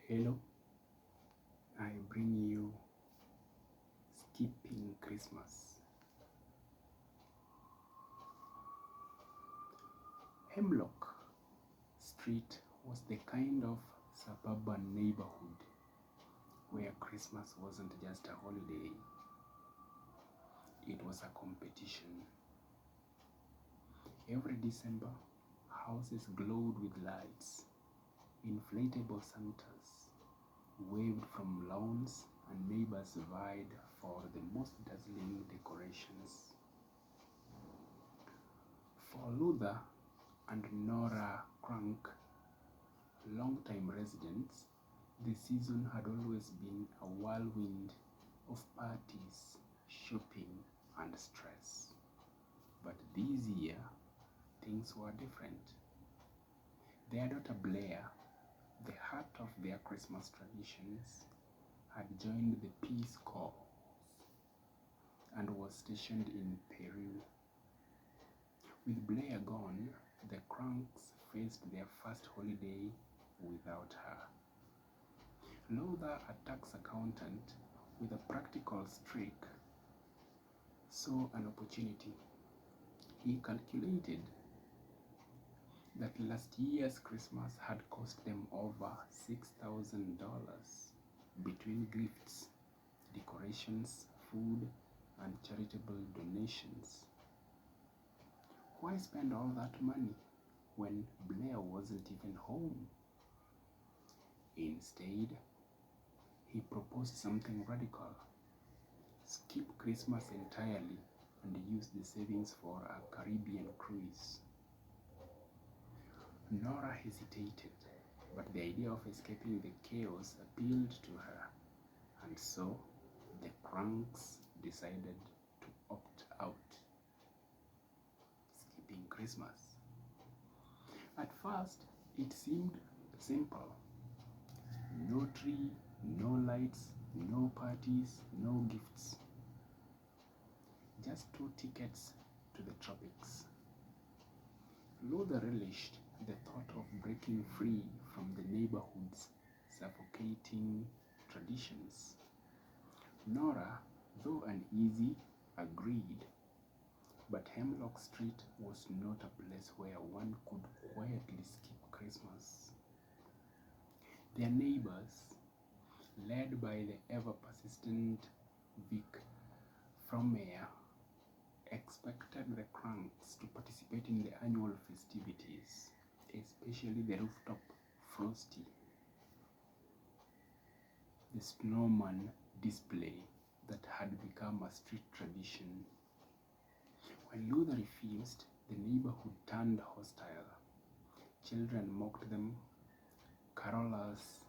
Hello, I bring you Skipping Christmas. Hemlock Street was the kind of suburban neighborhood where Christmas wasn't just a holiday, it was a competition. Every December, houses glowed with lights, inflatable Santas waved from lawns, and neighbors vied for the most dazzling decorations. For Luther and Nora Krank, longtime residents, the season had always been a whirlwind of parties, shopping, and stress. But this year, things were different. Their daughter Blair, the heart of their Christmas traditions, had joined the Peace Corps and was stationed in Peru. With Blair gone, the Kranks faced their first holiday without her. Luther, a tax accountant with a practical streak, saw an opportunity. He calculated that last year's Christmas had cost them over $6,000 between gifts, decorations, food, and charitable donations. Why spend all that money when Blair wasn't even home? Instead, he proposed something radical. Skip Christmas entirely and use the savings for a Caribbean cruise. Nora hesitated, but the idea of escaping the chaos appealed to her, and so the Kranks decided to opt out, skipping Christmas. At first, it seemed simple. No tree, no lights, no parties, no gifts. Just 2 tickets to the tropics. Luther relished the thought of breaking free from the neighborhood's suffocating traditions. Nora, though uneasy, agreed, but Hemlock Street was not a place where one could quietly skip Christmas. Their neighbors, led by the ever-persistent Vic Frommer, expected the Kranks to participate in the annual festivities, especially the rooftop frosty, the snowman display that had become a street tradition. When Luther refused, the neighborhood turned hostile. Children mocked them, carolers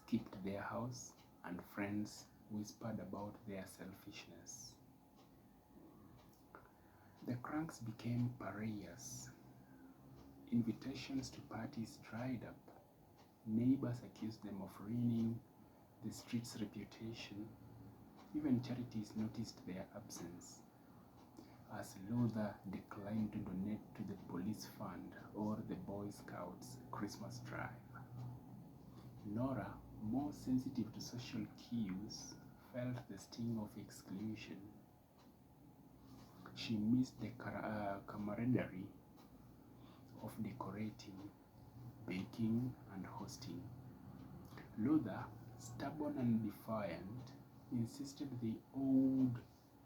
skipped their house, and friends whispered about their selfishness. The Kranks became pariahs. Invitations to parties dried up. Neighbors accused them of ruining the street's reputation. Even charities noticed their absence, as Luther declined to donate to the police fund or the Boy Scouts Christmas drive. Nora, more sensitive to social cues, felt the sting of exclusion. She missed the camaraderie of decorating, baking, and hosting. Luther, stubborn and defiant, insisted they owed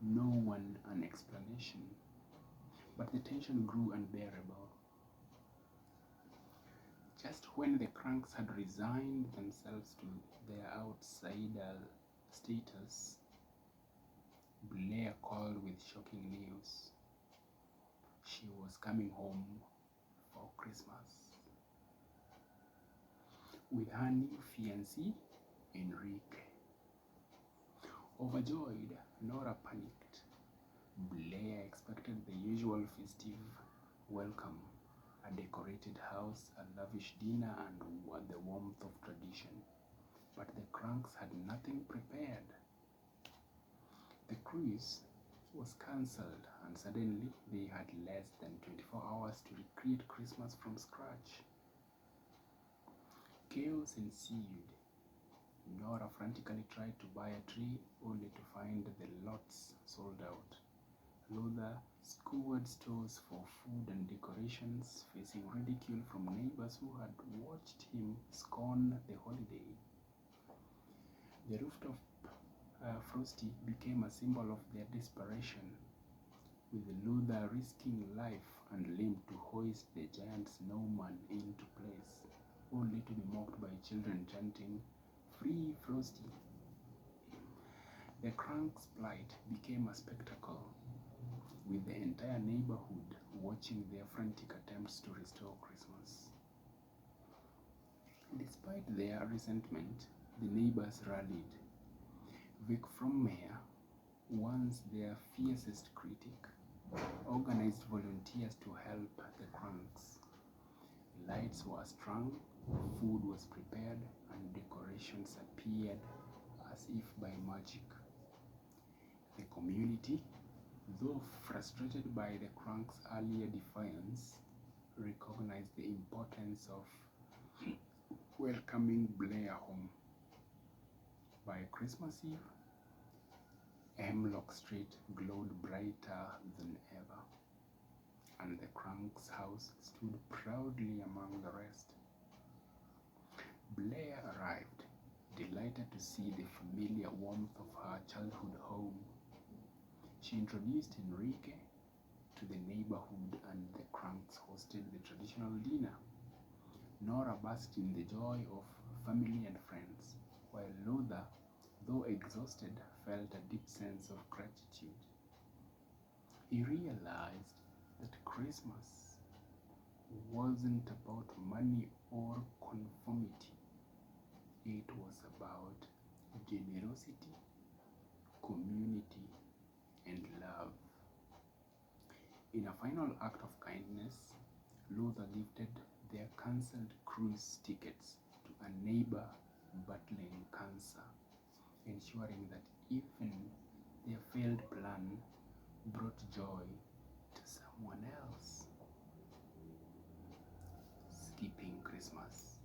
no one an explanation, but the tension grew unbearable. Just when the Kranks had resigned themselves to their outsider status, Blair called with shocking news. She was coming home for Christmas with her new fiancé, Enrique. Overjoyed, Nora panicked. Blair expected the usual festive welcome, a decorated house, a lavish dinner, and the warmth of tradition. But the Kranks had nothing prepared. The cruise was cancelled, and suddenly they had less than 24 hours to recreate Christmas from scratch. Chaos ensued. Nora frantically tried to buy a tree only to find the lots sold out. Luther scoured stores for food and decorations, facing ridicule from neighbors who had watched him scorn the holiday. The rooftop Frosty became a symbol of their desperation, with Luther risking life and limb to hoist the giant snowman into place, only to be mocked by children chanting, "Free Frosty!" The Krank's plight became a spectacle, with the entire neighborhood watching their frantic attempts to restore Christmas. Despite their resentment, the neighbors rallied. Vic Frommeyer, once their fiercest critic, organized volunteers to help the Kranks. Lights were strung, food was prepared, and decorations appeared as if by magic. The community, though frustrated by the Kranks' earlier defiance, recognized the importance of welcoming Blair home. By Christmas Eve, Hemlock Street glowed brighter than ever, and the Krank's house stood proudly among the rest. Blair arrived, delighted to see the familiar warmth of her childhood home. She introduced Enrique to the neighborhood, and the Kranks hosted the traditional dinner. Nora basked in the joy of family and friends, while Luther, though exhausted, felt a deep sense of gratitude. He realized that Christmas wasn't about money or conformity. It was about generosity, community, and love. In a final act of kindness, Luther gifted their cancelled cruise tickets to a neighbor battling cancer, ensuring that even their failed plan brought joy to someone else. Skipping Christmas.